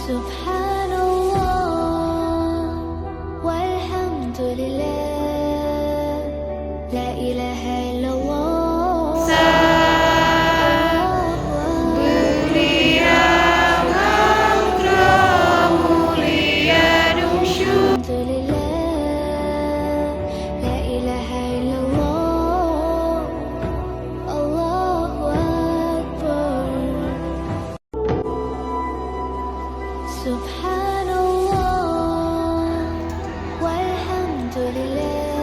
Subhanallah walhamdulillah, la ilaha illallah. Beri mantra mulia nusyur. Alhamdulillah, la ilaha illallah, Allahu Akbar. Subhanallah walhamdulillah,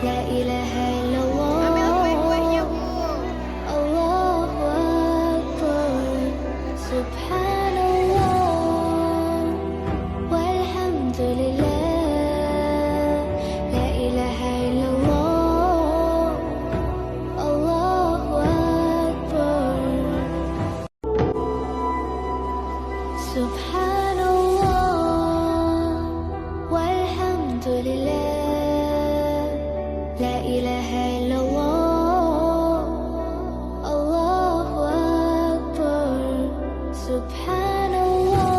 la ilaha illallah, Allahu Akbar. Subhanallah walhamdulillah, la ilaha illallah, Allahu Akbar. Subhanallah walhamdulillah, la ilaha illallah, Allahu Akbar. Subhanallah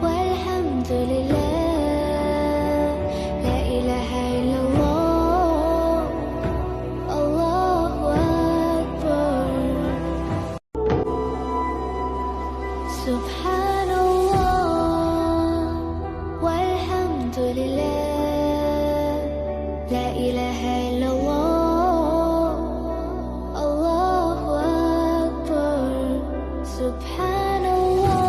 walhamdulillah, la ilaha illallah, Allahu Akbar. Subhanallah walhamdulillah, la ilaha illallah, Allahu Akbar. Subhanallah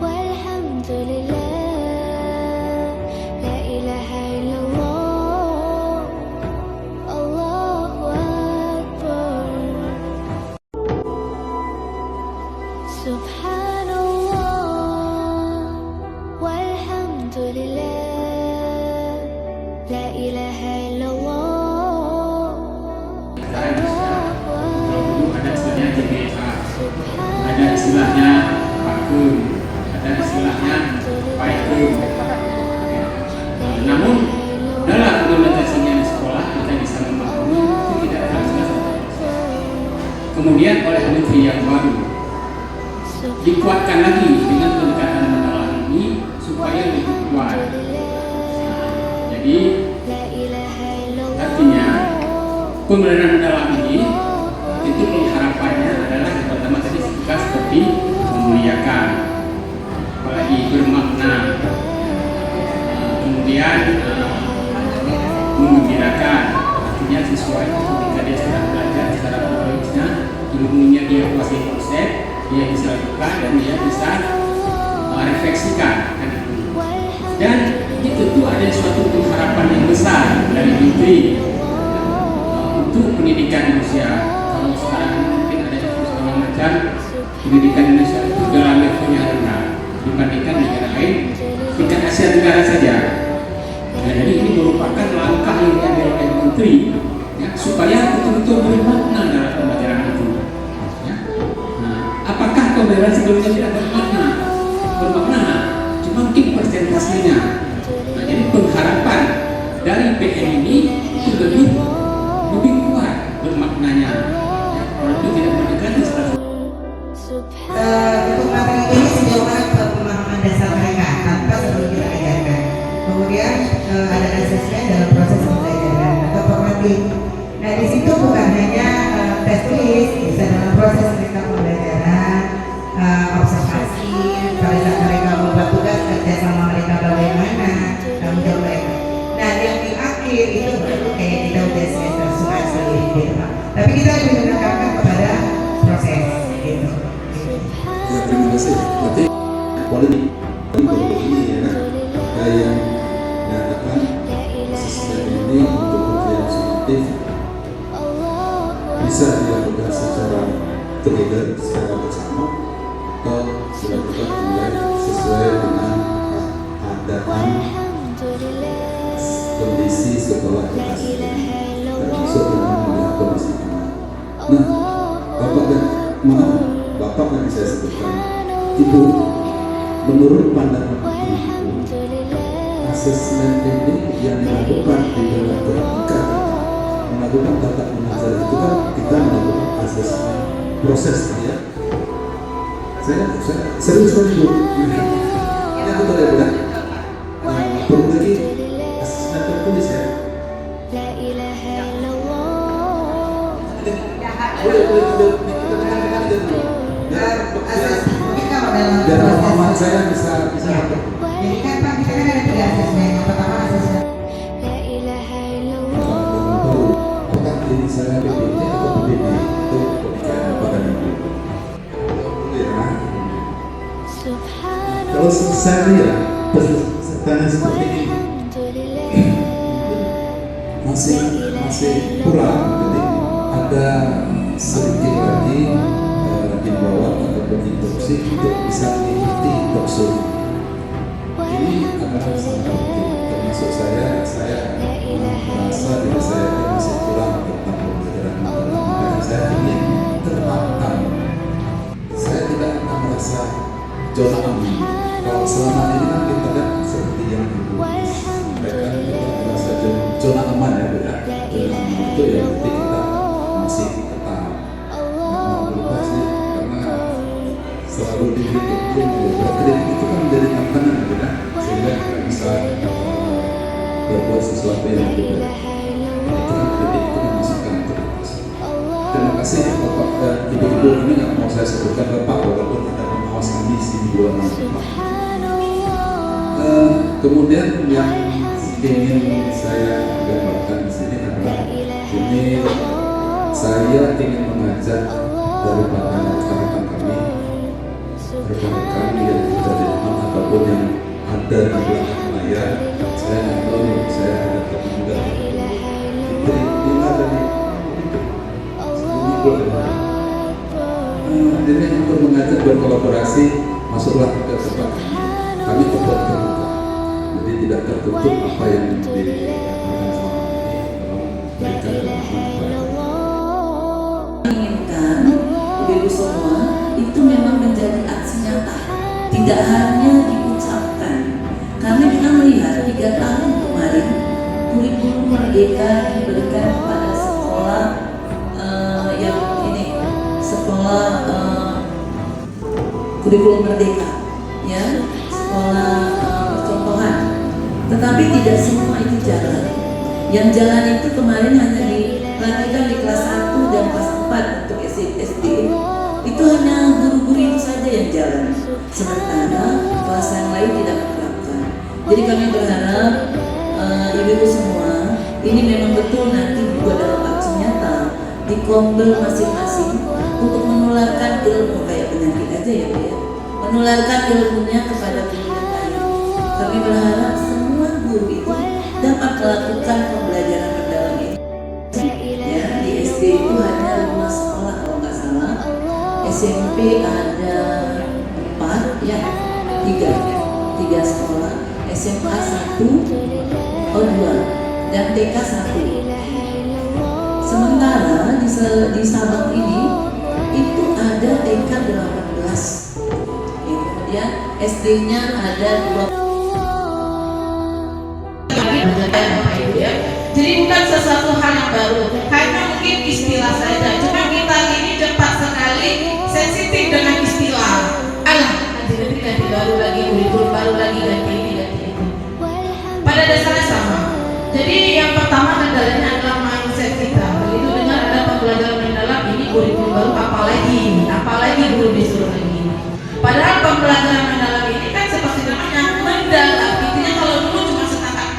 walhamdulillah, la ilaha illallah, Allahu Akbar. Subhanallah walhamdulillah, la ilaha illallah, Allahu Ada istilahnya JBA, Akbar. ada istilahnya vakum, ada istilahnya paikum. Namun dalam implementasinya di sekolah kita bisa memahami itu tidak akan selesai. Kemudian oleh menteri yang baru dikuatkan lagi dengan pendekatan mendalam ini supaya lebih kuat. Jadi artinya pembelajaran mendalam ini itu harapannya adalah yang pertama tadi kita seperti memuliakan, apalagi bermakna, kemudian menggembirakan, artinya sesuai ketika dia sedang belajar secara kronologisnya, ilmunya dia kuasai konsep, dia bisa lakukan dan dia bisa refleksikan kan itu. Dan itu tuh ada suatu pengharapan yang besar dari menteri untuk pendidikan Indonesia. Kalau sekarang mungkin ada segala macam pendidikan Indonesia itu dalam levelnya rendah dibandingkan negara lain tingkat Asia Tenggara saja. Nah, jadi ini merupakan langkah yang diambil oleh menteri ya, supaya betul-betul bermakna dalam pembelajaran itu. Ya. Nah, apakah pembelajaran sebelumnya tidak bermakna? Bermakna, cuma mungkin persentasenya. Nah, jadi pengharapan dari PN ini itu lebih kuat bermaknanya. Ya, kalau itu tidak mendekati salah Untuk materi ini sejauh mana pemahaman dasar mereka tanpa sebelum kita ajarkan. Kemudian ada asesmen dalam proses pembelajaran atau formatif. Nah di situ bukan hanya tes tulis, bisa dalam proses mereka pembelajaran, observasi, pada saat mereka membuat tugas kerja sama mereka bagaimana, tanggung jawab mereka. Nah yang di akhir itu baru kayak kita udah semester sekali gitu Pak. Tapi kita lebih menekankan kepada proses gitu. Ya, terima kasih. Berarti quality ini ya, yang menyatakan asesmen ini untuk ujian sumatif bisa dilakukan secara together, secara bersama, atau dilakukan mulai sesuai dengan keadaan kondisi sekolah kita termasuk dengan melihat kondisi anak. Nah, Bapak yang saya sebutkan itu menurut pandangan ibu, asesmen ini yang dilakukan di dalam ketika melakukan tatap mengajar itu kan kita melakukan asesmen proses ya, Saya serius kan Bu. Ini aku boleh bilang. Perlu lagi asisten tertulis ya. La ilaha illallah. Boleh kita dengarkan aja dulu. Mungkin kalau dalam Biar proses pemahaman saya bisa jadi kan Pak, kita kan ada 3 asesmen. Yang pertama asesmen La ilaha Apakah illallah. diri saya PBB atau PBB itu pemikiran pada ibu. Ya. Kalau Subhanallah. saya lihat pesertanya seperti ini masih kurang, jadi ada sedikit lagi himbauan ataupun instruksi untuk bisa mengikuti talkshow. Ini adalah sangat penting, termasuk saya merasa diri saya masih kurang tentang pembelajaran matematika, dan saya ingin terapkan. Saya tidak akan merasa zona aman. Kalau selama ini kan kita lihat seperti yang ibu sampaikan, kita merasa zona aman ya, beda. Zona aman itu ya berarti kita masih tetap berubah sih, karena selalu dikritik kritik itu kan menjadi tantangan ya, sehingga kita bisa berbuat sesuatu yang berbeda. Itu kan kritik itu kan masukan terus. Terima kasih Bapak dan Ibu-ibu, ini nggak mau saya sebutkan Bapak walaupun ada pengawas kami di dua nama. Kemudian yang ingin saya gambarkan di sini adalah ini saya ingin mengajak daripada rekan-rekan kami, rekan-rekan yang ada di depan ataupun yang ada di belakang layar. Saya nggak tahu nih, saya ada juga Fitri, Dila dari ini untuk mengajak berkolaborasi, masuklah ke tempat kami tempat terbuka, jadi tidak tertutup apa yang diberikan selama ini, berikan Inginkan ibu-ibu semua itu memang menjadi aksi nyata, tidak hanya diucapkan. Kami kita melihat 3 tahun kemarin kurikulum merdeka diberikan kepada sekolah yang ini sekolah kurikulum merdeka, ya sekolah percontohan. Tetapi tidak semua itu jalan. Yang jalan itu kemarin hanya dilakukan di kelas 1 dan kelas 4 untuk SD. Itu hanya guru-guru itu saja yang jalan. Sementara kelas yang lain tidak menerapkan. Jadi kami berharap ibu-ibu semua ini memang betul nanti dibuat dalam aksi nyata di kombel masing-masing untuk menularkan ilmu kayak penyakit aja ya Bu ya. Menularkan ilmunya kepada guru yang lain. Kami berharap semua guru itu dapat melakukan pembelajaran mendalam ini. Ya, di SD itu hanya 5 sekolah kalau nggak salah. SMP ada 4 ya, 3 sekolah. SMA 1, 2 dan TK 1. Sementara di Sabang ini itu ada TK 18. Kemudian SD-nya ada 20. Jadi bukan sesuatu hal yang baru, hanya mungkin istilah saja. Cuma kita ini cepat sekali sensitif dengan istilah. Alah, ganti baru lagi, kurikulum baru lagi, ganti ini, ganti itu. Pada dasarnya sama. Jadi yang pertama kendalanya adalah mindset kita. Begitu dengar ada pembelajaran mendalam, ini kurikulum baru, apalagi guru disuruh lagi. Padahal pembelajaran mendalam ini kan seperti namanya mendalam. Intinya kalau dulu cuma setakat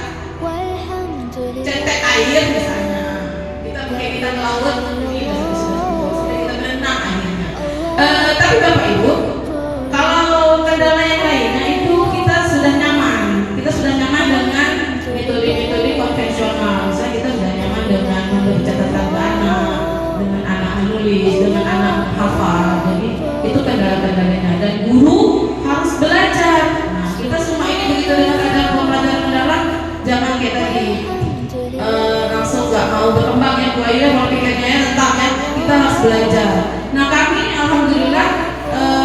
cetek air misalnya, kita melaut, ini sudah kita berenang akhirnya. Tapi Bapak Ibu, kalau kendala yang lainnya itu kita sudah nyaman dengan metode-metode konvensional. Misalnya kita sudah nyaman dengan memberi catatan ke anak, dengan anak menulis, dengan anak hafal. Jadi itu kendala-kendalanya, dan guru harus belajar. Nah, kita semua ini begitu dengan ada pembelajaran mendalam, jangan kayak tadi langsung nggak mau berkembang ya Bu Ayu, mau pikirnya tetap ya, kita harus belajar. Nah kami alhamdulillah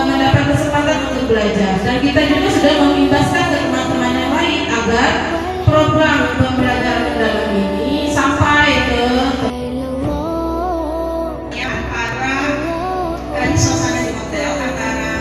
mendapat kesempatan untuk belajar, dan kita juga sudah mengimbaskan ke teman-teman yang lain agar program pembelajaran mendalam ini sampai ke antara suasana di hotel antara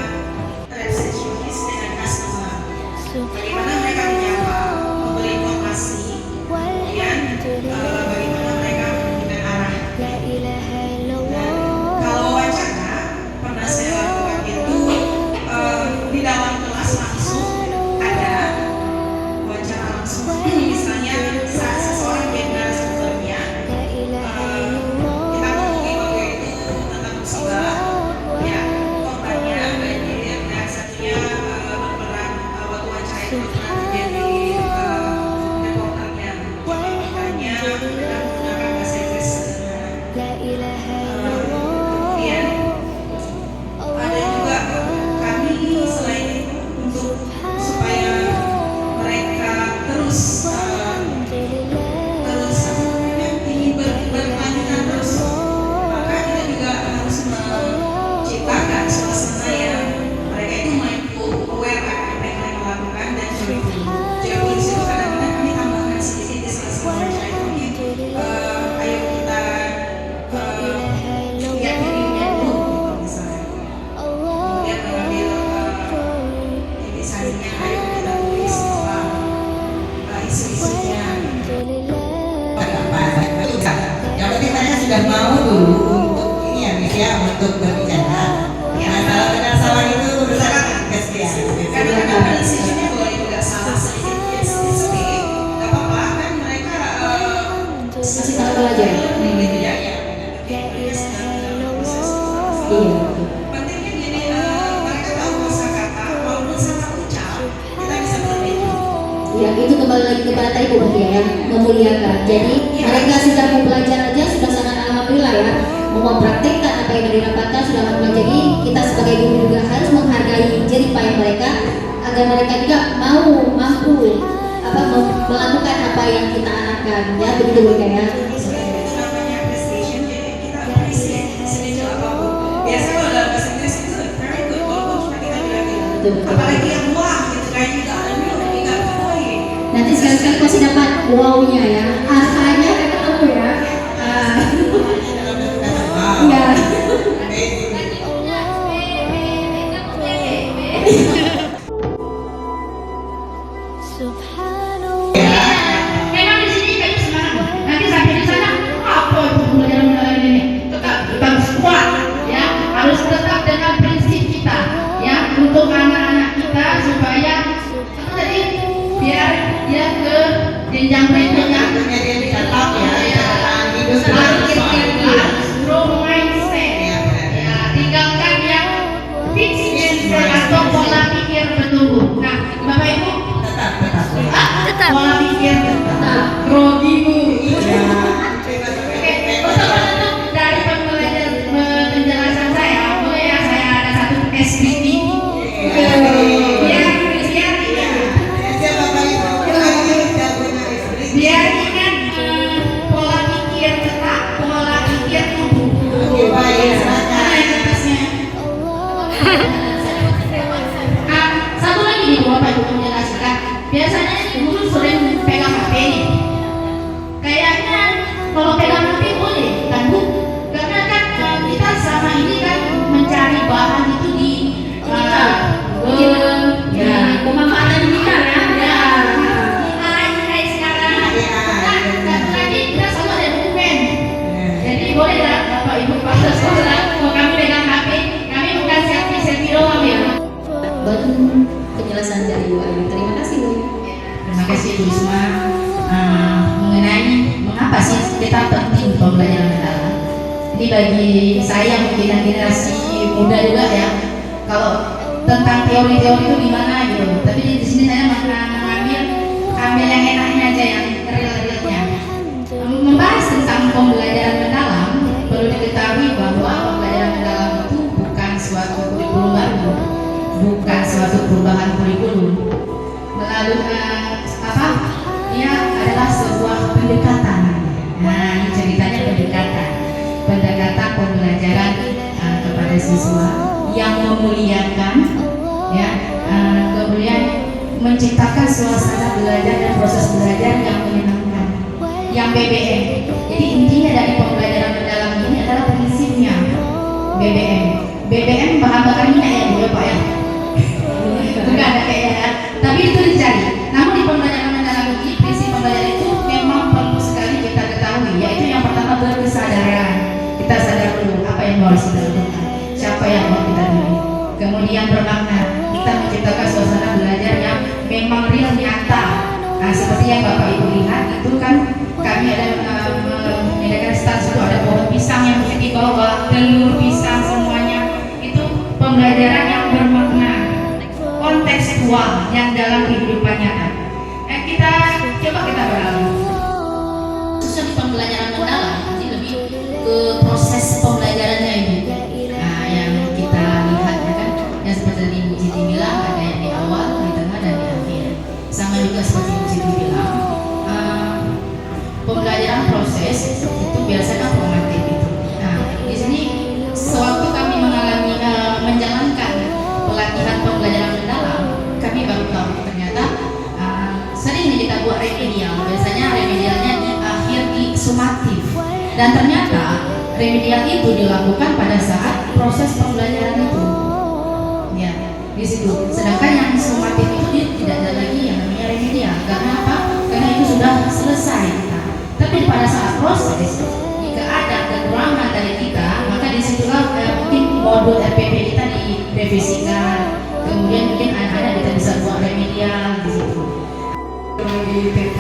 ya untuk berbicara. Nah, kalau benar salah itu urusan kes ya. Karena prinsipnya bahwa itu nggak salah sedikit, ya sedikit, nggak apa-apa kan mereka Masih tahap belajar. gitu ya. Iya. Pentingnya gini, mereka tahu kosakata maupun salah ucap, kita bisa berbeda. Ya, itu kembali lagi kepada tadi Bu ya, yang memuliakan. Jadi mereka sudah mau belajar aja sudah sangat alhamdulillah ya. Mau mempraktikkan apa yang didapatkan sudah alhamdulillah. Jadi kita sebagai guru juga harus menghargai jerih payah mereka agar mereka juga mampu melakukan apa yang kita arahkan ya, begitu Bu ya. Itu namanya appreciation, jadi kita appreciate sekecil apapun. Biasa kalau dalam bahasa Inggris itu very good, walaupun cuma kita bilang gitu. Apalagi yang wah gitu kayak juga nggak poin. Nanti sekali-sekali pasti dapat wow-nya ya. Aha-nya kan ketemu ya. Iya. Subhanallah. Memang di sini kayak semangat. Nanti sampai di sana apa itu pembelajaran ini? Tetap harus kuat, ya. Harus tetap dengan prinsip kita, ya, untuk anak-anak kita supaya jadi biar dia ke jenjang berikutnya. Dia bisa top ya, hidup Harus grow mindset. Ya, tinggalkan yang fixed mindset atau pola pikir bertumbuh. Nah, Bapak Ibu, pola pikir grogi Bu. Oke, untuk menutup dari penjelasan saya, boleh ya saya ada satu SBT. Biar ingat pola pikir tetap, pola pikir tubuh. Mana yang atasnya? Satu lagi nih Bapak Ibu menjelaskan. Biasanya ini guru sering pegang HP nih. Kayaknya kalau pegang HP boleh kan Bu? Karena kan kita sama ini kan mencari bahan itu di Pemanfaatan digital ya. AI sekarang. Nah, satu lagi kita selalu ada dokumen. Jadi boleh lah Bapak Ibu pada sekolah kalau kami pegang HP, kami bukan selfie doang ya. Baru penjelasan dari Bu Ayu. Terima kasih Bu. Terima kasih Bu Isma. Mengenai mengapa sih kita penting pembelajaran mendalam. Ini bagi saya mungkin yang generasi muda juga ya. Kalau tentang teori-teori itu gimana gitu. Tapi di sini saya ambil yang enaknya aja, yang real-realnya. Membahas tentang pembelajaran mendalam, perlu diketahui bahwa pembelajaran mendalam itu bukan suatu kurikulum baru, bukan suatu perubahan kurikulum. Melalui Dia adalah sebuah pendekatan. Nah, ini ceritanya pendekatan pembelajaran kepada siswa yang memuliakan, ya, kemudian menciptakan suasana belajar dan proses belajar yang menyenangkan, yang BBM. Jadi intinya dari pembelajaran mendalam ini adalah prinsipnya BBM bahan bakar minyak ya Bu ya Pak ya. Bukan ada kayak, tapi itu dicari. Namun di pembelajaran mendalam ini prinsip pembelajaran itu memang perlu sekali kita ketahui, yaitu yang pertama berkesadaran. Kita sadar dulu apa yang harus kita lakukan, siapa yang mau kita pilih. Kemudian bermakna, kita menciptakan suasana belajar yang memang real nyata. Nah, seperti yang Bapak Ibu lihat itu kan kami ada menyediakan stand itu ada pohon pisang yang bisa dibawa, telur pisang semuanya. Itu pembelajaran yang bermakna, kontekstual yang dalam kehidupan nyata. Kita coba kita beralih. Khususnya di pembelajaran mendalam, ini lebih ke proses pembelajarannya ini. Nah, yang kita lihat ya kan, yang seperti tadi Ibu Siti bilang, ada yang di awal, di tengah, dan di akhir. Sama juga seperti Ibu Siti bilang, pembelajaran proses itu biasanya formatif itu. Nah, di sini sewaktu kami mengalami menjalankan pelatihan pembelajaran mendalam, kami baru tahu ternyata sering kita buat remedial. Biasanya remedialnya di akhir di sumatif. Dan ternyata remedial itu dilakukan pada saat proses pembelajaran itu. Ya, di situ. Sedangkan yang sumatif itu dia tidak ada lagi yang namanya remedial. Karena apa? Karena itu sudah selesai. Tapi pada saat proses, jika ada kekurangan dari kita, maka disitulah modul RPP kita direvisikan, kemudian mungkin anak-anak kita bisa buat remedial di situ. Di TK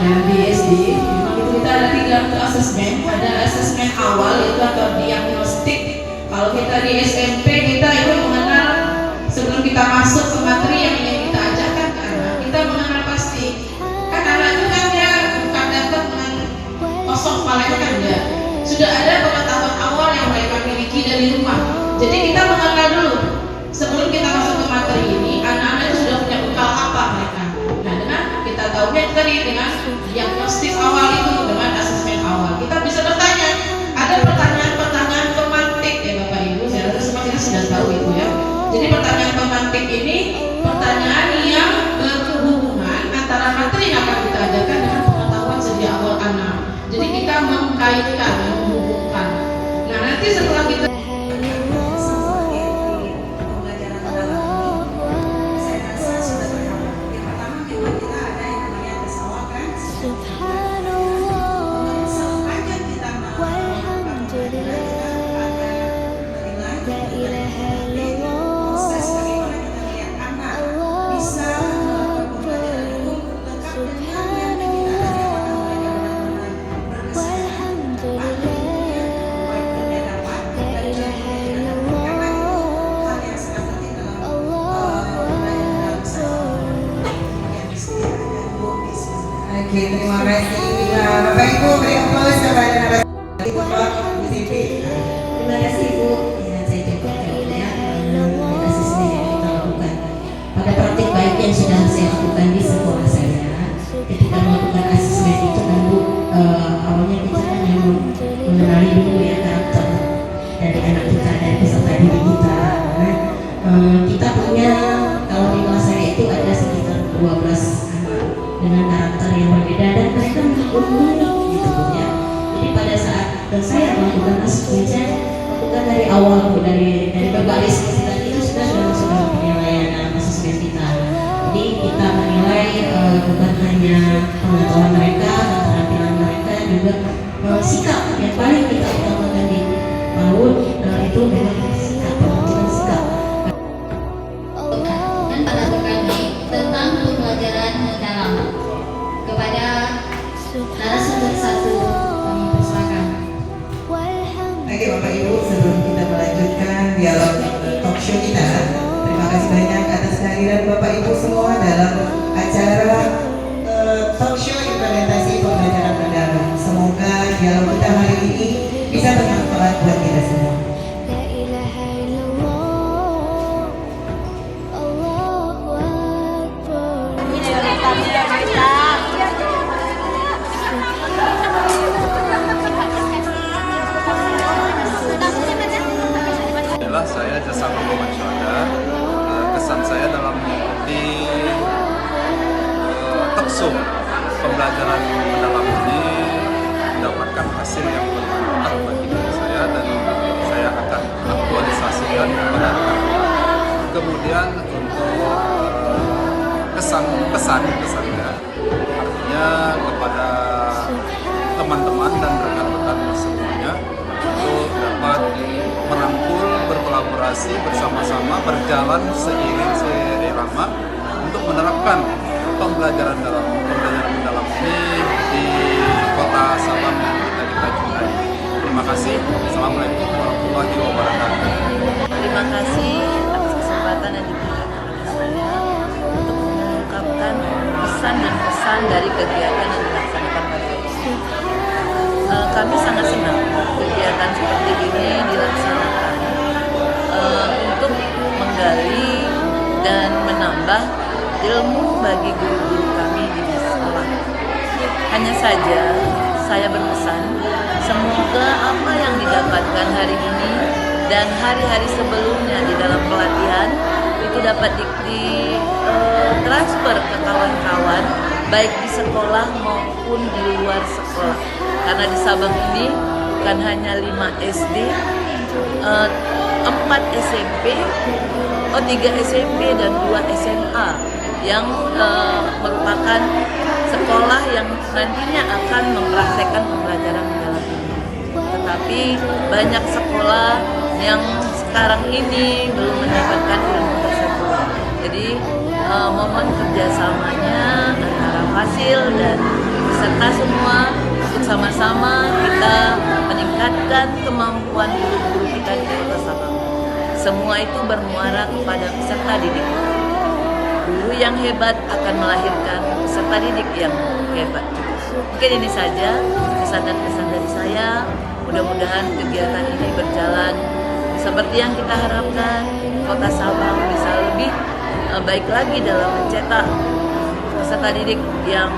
dan di SD, memang itu kita ada 3 asesmen. Ada asesmen awal itu atau diagnostik. Kalau kita di SMP kita itu mengenal sebelum kita masuk ke materi yang ingin kita ajarkan ke anak, kita mengenal pasti. Kan anak itu kan dia bukan datang dengan kosong kepalanya kan dia. Sudah ada pengetahuan awal yang mereka miliki dari rumah. Jadi kita mengenal dulu sebelum kita masuk ke materi ini, anak-anak itu sudah punya bekal apa mereka. Nah, dengan kita tahunya tadi dengan diagnostik awal itu, dengan asesmen awal, kita bisa bertanya. Ada pertanyaan-pertanyaan pemantik ya Bapak Ibu, saya rasa semua kita sudah tahu itu ya. Jadi pertanyaan pemantik ini pertanyaan yang berhubungan antara materi yang akan kita ajarkan dengan pengetahuan sejak awal anak. Jadi kita mengkaitkan, menghubungkan. Nah, nanti setelah kita Oke, terima kasih. Nah, Bapak Ibu beri aplaus kepada narasumber Bu Siti. Terima kasih Bu. Ya, saya coba ya asesmen yang kita lakukan. Pada praktik baik yang sudah saya lakukan di sekolah saya, ketika melakukan asesmen itu kan Bu, awalnya kita kan yang mengenali dulu ya karakter dari anak kita, dari peserta didik kita. Kita punya, kalau di kelas saya itu ada sekitar 12 dengan karakter yang berbeda dan mereka unik gitu Bu ya. Jadi pada saat saya melakukan asesmen, saya lakukan dari awal Bu, dari berbagai sisi tadi itu sudah penilaian asesmen kita. Jadi kita menilai bukan hanya pengetahuan mereka, keterampilan mereka, juga sikap yang paling kita utamakan di PAUD itu memang sikap, penampilan sikap. Dan pada kami tentang pembelajaran mendalam kepada narasumber 1 kami persilakan. Oke Bapak Ibu, sebelum kita melanjutkan dialog talk show kita, terima kasih banyak atas kehadiran Bapak Ibu semua dalam acara talk show implementasi pembelajaran mendalam. Semoga dialog kita hari ini bisa bermanfaat buat kita semua. La ilaha illallah, Allahu Akbar. Adalah saya Jasa Muhammad Syuhada. Kesan saya dalam mengikuti taksum pembelajaran mendalam ini mendapatkan hasil yang bermanfaat bagi diri saya dan saya akan aktualisasikan kepada rekan-rekan. Kemudian untuk pesannya artinya kepada teman-teman dan rekan-rekan semuanya untuk dapat merangkul, berkolaborasi bersama-sama, berjalan seiring seirama untuk menerapkan pembelajaran mendalam ini di kota Sabang yang kita cintai. Terima kasih. Assalamualaikum warahmatullahi wabarakatuh. Terima kasih atas kesempatan yang diberikan kepada saya untuk mengungkapkan pesan dan pesan dari kegiatan yang dilaksanakan pada hari ini. Kami sangat senang kegiatan seperti ini dilaksanakan untuk menggali dan menambah ilmu bagi guru-guru kami di sekolah. Hanya saja saya berpesan, semoga apa yang didapatkan hari ini dan hari-hari sebelumnya di dalam pelatihan itu dapat transfer ke kawan-kawan baik di sekolah maupun di luar sekolah. Karena di Sabang ini bukan hanya 5 SD, 4 SMP, 3 SMP dan 2 SMA yang merupakan sekolah yang nantinya akan mempraktekkan pembelajaran mendalam ini. Tetapi banyak sekolah yang sekarang ini belum mendapatkan ilmu tersebut. Jadi mohon kerjasamanya antara Fasil dan peserta semua untuk sama-sama kita meningkatkan kemampuan guru-guru kita di Kota Sabang. Semua itu bermuara kepada peserta didik. Guru yang hebat akan melahirkan peserta didik yang hebat. Mungkin ini saja pesan dan pesan dari saya. Mudah-mudahan kegiatan ini berjalan seperti yang kita harapkan. Kota Sabang bisa lebih baik lagi dalam mencetak peserta didik yang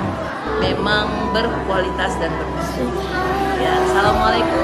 memang berkualitas dan bermutu. Ya, assalamualaikum